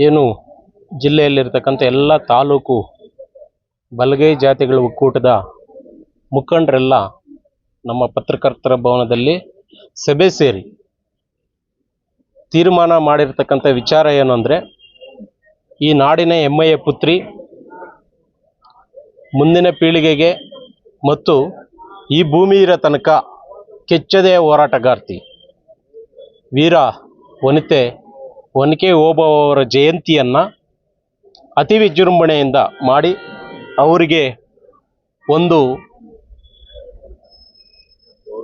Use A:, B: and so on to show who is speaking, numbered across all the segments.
A: ಏನು ಜಿಲ್ಲೆಯಲ್ಲಿರ್ತಕ್ಕಂಥ ಎಲ್ಲ ತಾಲೂಕು ಬಲಗೈ ಜಾತಿಗಳ ಒಕ್ಕೂಟದ ಮುಖಂಡರೆಲ್ಲ ನಮ್ಮ ಪತ್ರಕರ್ತರ ಭವನದಲ್ಲಿ ಸಭೆ ಸೇರಿ ತೀರ್ಮಾನ ಮಾಡಿರ್ತಕ್ಕಂಥ ವಿಚಾರ ಏನು ಅಂದರೆ, ಈ ನಾಡಿನ ಹೆಮ್ಮೆಯ ಪುತ್ರಿ, ಮುಂದಿನ ಪೀಳಿಗೆಗೆ ಮತ್ತು ಈ ಭೂಮಿ ಇರೋ ತನಕ ಕೆಚ್ಚದೆಯ ಹೋರಾಟಗಾರ್ತಿ ವೀರ ವನಿತೆ ಒನಕೆ ಓಬವ್ವರ ಜಯಂತಿಯನ್ನು ಅತಿ ವಿಜೃಂಭಣೆಯಿಂದ ಮಾಡಿ ಅವರಿಗೆ ಒಂದು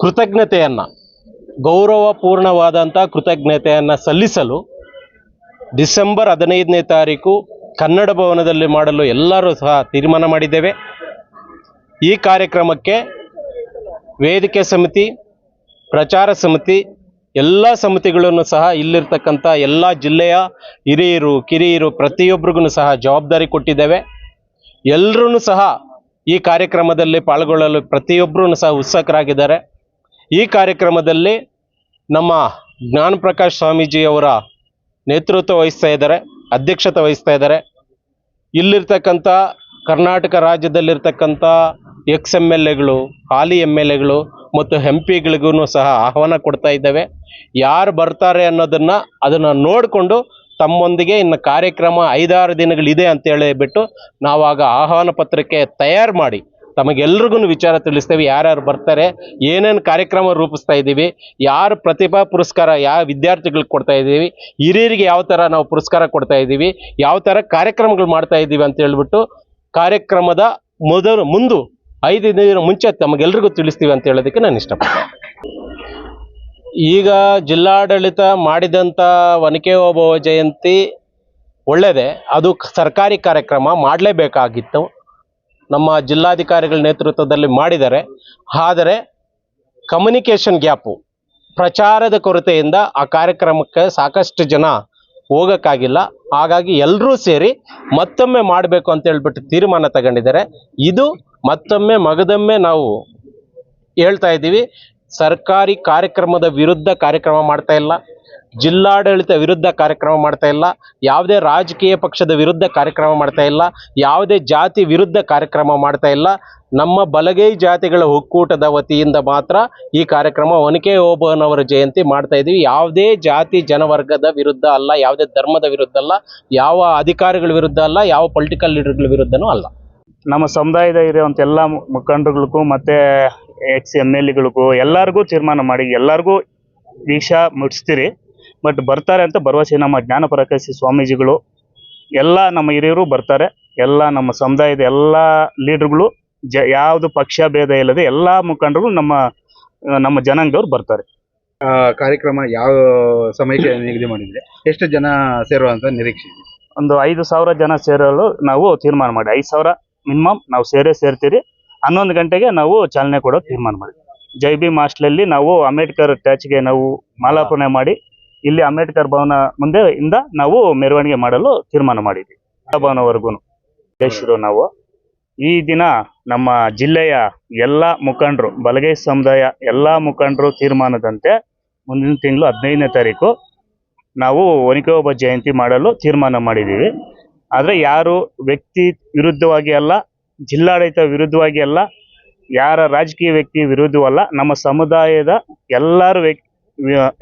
A: ಕೃತಜ್ಞತೆಯನ್ನು, ಗೌರವಪೂರ್ಣವಾದಂಥ ಕೃತಜ್ಞತೆಯನ್ನು ಸಲ್ಲಿಸಲು ಡಿಸೆಂಬರ್ 15ನೇ ತಾರೀಕು ಕನ್ನಡ ಭವನದಲ್ಲಿ ಮಾಡಲು ಎಲ್ಲರೂ ಸಹ ತೀರ್ಮಾನ ಮಾಡಿದ್ದೇವೆ. ಈ ಕಾರ್ಯಕ್ರಮಕ್ಕೆ ವೇದಿಕೆ ಸಮಿತಿ, ಪ್ರಚಾರ ಸಮಿತಿ, ಎಲ್ಲ ಸಮಿತಿಗಳನ್ನು ಸಹ ಇಲ್ಲಿರ್ತಕ್ಕಂಥ ಎಲ್ಲ ಜಿಲ್ಲೆಯ ಹಿರಿಯರು ಕಿರಿಯರು ಪ್ರತಿಯೊಬ್ಬರಿಗೂ ಸಹ ಜವಾಬ್ದಾರಿ ಕೊಟ್ಟಿದ್ದೇವೆ. ಎಲ್ಲರೂ ಸಹ ಈ ಕಾರ್ಯಕ್ರಮದಲ್ಲಿ ಪಾಲ್ಗೊಳ್ಳಲು ಪ್ರತಿಯೊಬ್ಬರೂ ಸಹ ಉತ್ಸುಕರಾಗಿದ್ದಾರೆ. ಈ ಕಾರ್ಯಕ್ರಮದಲ್ಲಿ ನಮ್ಮ ಜ್ಞಾನಪ್ರಕಾಶ್ ಸ್ವಾಮೀಜಿಯವರ ನೇತೃತ್ವ ವಹಿಸ್ತಾ ಇದ್ದಾರೆ, ಅಧ್ಯಕ್ಷತೆ ವಹಿಸ್ತಾ ಇದ್ದಾರೆ. ಇಲ್ಲಿರ್ತಕ್ಕಂಥ ಕರ್ನಾಟಕ ರಾಜ್ಯದಲ್ಲಿರ್ತಕ್ಕಂಥ ಎಕ್ಸ್-MLAಗಳು, ಹಾಲಿ MLAಗಳು ಮತ್ತು MP ಗಳಿಗೂ ಸಹ ಆಹ್ವಾನ ಕೊಡ್ತಾ ಇದ್ದೇವೆ. ಯಾರು ಬರ್ತಾರೆ ಅದನ್ನು ನೋಡಿಕೊಂಡು ತಮ್ಮೊಂದಿಗೆ ಇನ್ನು ಕಾರ್ಯಕ್ರಮ 5-6 ದಿನಗಳಿದೆ ಅಂತೇಳಿ ಬಿಟ್ಟು ನಾವಾಗ ಆಹ್ವಾನ ಪತ್ರಿಕೆ ತಯಾರು ಮಾಡಿ ತಮಗೆಲ್ರಿಗೂ ವಿಚಾರ ತಿಳಿಸ್ತೇವೆ. ಯಾರ್ಯಾರು ಬರ್ತಾರೆ, ಏನೇನು ಕಾರ್ಯಕ್ರಮ ರೂಪಿಸ್ತಾ ಇದ್ದೀವಿ, ಯಾರು ಪ್ರತಿಭಾ ಪುರಸ್ಕಾರ ಯಾವ ವಿದ್ಯಾರ್ಥಿಗಳಿಗೆ ಕೊಡ್ತಾ ಇದ್ದೀವಿ, ಹಿರಿಯರಿಗೆ ಯಾವ ಥರ ನಾವು ಪುರಸ್ಕಾರ ಕೊಡ್ತಾ ಇದ್ದೀವಿ, ಯಾವ ಥರ ಕಾರ್ಯಕ್ರಮಗಳು ಮಾಡ್ತಾ ಇದ್ದೀವಿ ಅಂತ ಹೇಳ್ಬಿಟ್ಟು ಕಾರ್ಯಕ್ರಮದ ಮುಂದೆ 5 ದಿನ ಮುಂಚೆ ತಮಗೆಲ್ರಿಗೂ ತಿಳಿಸ್ತೀವಿ ಅಂತ ಹೇಳೋದಕ್ಕೆ ನಾನು ಇಷ್ಟಪಡ್ತೀನಿ. ಈಗ ಜಿಲ್ಲಾಡಳಿತ ಮಾಡಿದಂಥ ಒನಕೆ ಓಬವ್ವ ಜಯಂತಿ ಒಳ್ಳೆಯದೇ, ಅದು ಸರ್ಕಾರಿ ಕಾರ್ಯಕ್ರಮ ಮಾಡಲೇಬೇಕಾಗಿತ್ತು. ನಮ್ಮ ಜಿಲ್ಲಾಧಿಕಾರಿಗಳ ನೇತೃತ್ವದಲ್ಲಿ ಮಾಡಿದ್ದಾರೆ. ಆದರೆ ಕಮ್ಯುನಿಕೇಷನ್ ಗ್ಯಾಪು, ಪ್ರಚಾರದ ಕೊರತೆಯಿಂದ ಆ ಕಾರ್ಯಕ್ರಮಕ್ಕೆ ಸಾಕಷ್ಟು ಜನ ಹೋಗೋಕ್ಕಾಗಿಲ್ಲ. ಹಾಗಾಗಿ ಎಲ್ಲರೂ ಸೇರಿ ಮತ್ತೊಮ್ಮೆ ಮಾಡಬೇಕು ಅಂತ ಹೇಳ್ಬಿಟ್ಟು ತೀರ್ಮಾನ ತಗೊಂಡಿದ್ದಾರೆ. ಇದು ಮತ್ತೊಮ್ಮೆ ಮಗದೊಮ್ಮೆ ನಾವು ಹೇಳ್ತಾ ಇದ್ದೀವಿ, ಸರ್ಕಾರಿ ಕಾರ್ಯಕ್ರಮದ ವಿರುದ್ಧ ಕಾರ್ಯಕ್ರಮ ಮಾಡ್ತಾ ಇಲ್ಲ, ಜಿಲ್ಲಾಡಳಿತ ವಿರುದ್ಧ ಕಾರ್ಯಕ್ರಮ ಮಾಡ್ತಾ ಇಲ್ಲ, ಯಾವುದೇ ರಾಜಕೀಯ ಪಕ್ಷದ ವಿರುದ್ಧ ಕಾರ್ಯಕ್ರಮ ಮಾಡ್ತಾ ಇಲ್ಲ, ಯಾವುದೇ ಜಾತಿ ವಿರುದ್ಧ ಕಾರ್ಯಕ್ರಮ ಮಾಡ್ತಾ ಇಲ್ಲ. ನಮ್ಮ ಬಲಗೈ ಜಾತಿಗಳ ಒಕ್ಕೂಟದ ವತಿಯಿಂದ ಮಾತ್ರ ಈ ಕಾರ್ಯಕ್ರಮ ಒನಕೆ ಓಬವ್ವನವರ ಜಯಂತಿ ಮಾಡ್ತಾ ಇದ್ದೀವಿ. ಯಾವುದೇ ಜಾತಿ ಜನವರ್ಗದ ವಿರುದ್ಧ ಅಲ್ಲ, ಯಾವುದೇ ಧರ್ಮದ ವಿರುದ್ಧ ಅಲ್ಲ, ಯಾವ ಅಧಿಕಾರಿಗಳ ವಿರುದ್ಧ ಅಲ್ಲ, ಯಾವ ಪೊಲಿಟಿಕಲ್ ಲೀಡರ್ಗಳ ವಿರುದ್ಧನೂ ಅಲ್ಲ.
B: ನಮ್ಮ ಸಮುದಾಯದ ಇರುವಂಥ ಎಲ್ಲ ಮುಖಂಡರುಗಳಿಗೂ ಮತ್ತು ಎಕ್ಸ್-MLAಗಳಿಗೂ ಎಲ್ಲರಿಗೂ ತೀರ್ಮಾನ ಮಾಡಿ ಎಲ್ಲರಿಗೂ ವಿಷಯ ಮುಟ್ಟಿಸ್ತೀರಿ. ಬಟ್ ಬರ್ತಾರೆ ಅಂತ ಭರವಸೆ ನಮ್ಮ ಜ್ಞಾನಪ್ರಕಾಶ್ ಸ್ವಾಮೀಜಿಗಳು, ಎಲ್ಲ ನಮ್ಮ ಹಿರಿಯರು ಬರ್ತಾರೆ. ಎಲ್ಲ ನಮ್ಮ ಸಮುದಾಯದ ಎಲ್ಲ ಲೀಡರ್ಗಳು, ಯಾವುದು ಪಕ್ಷ ಭೇದ ಇಲ್ಲದೆ ಎಲ್ಲ ಮುಖಂಡರು ನಮ್ಮ ಜನಾಂಗದವ್ರು ಬರ್ತಾರೆ.
C: ಕಾರ್ಯಕ್ರಮ ಯಾವ ಸಮಯಕ್ಕೆ ನಿಗದಿ ಮಾಡಿದ್ರೆ ಎಷ್ಟು ಜನ ಸೇರುವಂತ ನಿರೀಕ್ಷೆ?
B: ಒಂದು 5,000 ಜನ ಸೇರಲು ನಾವು ತೀರ್ಮಾನ ಮಾಡಿ, 5,000 ಮಿನಿಮಮ್ ನಾವು ಸೇರ್ತೀರಿ. 11 ಗಂಟೆಗೆ ನಾವು ಚಾಲನೆ ಕೊಡೋ ತೀರ್ಮಾನ ಮಾಡಿ, ಜೈ ಭೀಮ್ ಹಾಸ್ಟೆಲಲ್ಲಿ ನಾವು ಅಂಬೇಡ್ಕರ್ ಟ್ಯಾಚ್ಗೆ ನಾವು ಮಾಲಾರ್ಪಣೆ ಮಾಡಿ ಇಲ್ಲಿ ಅಂಬೇಡ್ಕರ್ ಭವನ ಮುಂದೆ ಇಂದ ನಾವು ಮೆರವಣಿಗೆ ಮಾಡಲು ತೀರ್ಮಾನ ಮಾಡಿದ್ವಿ. ಭವನವರೆಗೂ ನಾವು ಈ ದಿನ ನಮ್ಮ ಜಿಲ್ಲೆಯ ಎಲ್ಲ ಮುಖಂಡರು, ಬಲಗೈ ಸಮುದಾಯ ಎಲ್ಲ ಮುಖಂಡರು ತೀರ್ಮಾನದಂತೆ ಮುಂದಿನ ತಿಂಗಳು 15ನೇ ತಾರೀಕು ನಾವು ಒನಕೆ ಓಬವ್ವ ಜಯಂತಿ ಮಾಡಲು ತೀರ್ಮಾನ ಮಾಡಿದ್ದೀವಿ. ಆದರೆ ಯಾರು ವ್ಯಕ್ತಿ ವಿರುದ್ಧವಾಗಿ ಅಲ್ಲ, ಜಿಲ್ಲಾಡಳಿತ ವಿರುದ್ಧವಾಗಿ ಅಲ್ಲ, ಯಾರ ರಾಜಕೀಯ ವ್ಯಕ್ತಿ ವಿರುದ್ಧವಲ್ಲ, ನಮ್ಮ ಸಮುದಾಯದ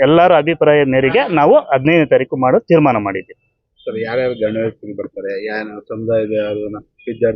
B: ಎಲ್ಲರ ಅಭಿಪ್ರಾಯ ಮೇರೆಗೆ ನಾವು 15ನೇ ತಾರೀಕು ಮಾಡೋ ತೀರ್ಮಾನ ಮಾಡಿದ್ದೀವಿ.
C: ಸರ್, ಯಾರ್ಯಾರು ಗಣ್ಯ ವ್ಯಕ್ತಿಗಳು ಬರ್ತಾರೆ, ಯಾವ ಸಮುದಾಯದ ವಿದ್ಯಾರ್ಥಿ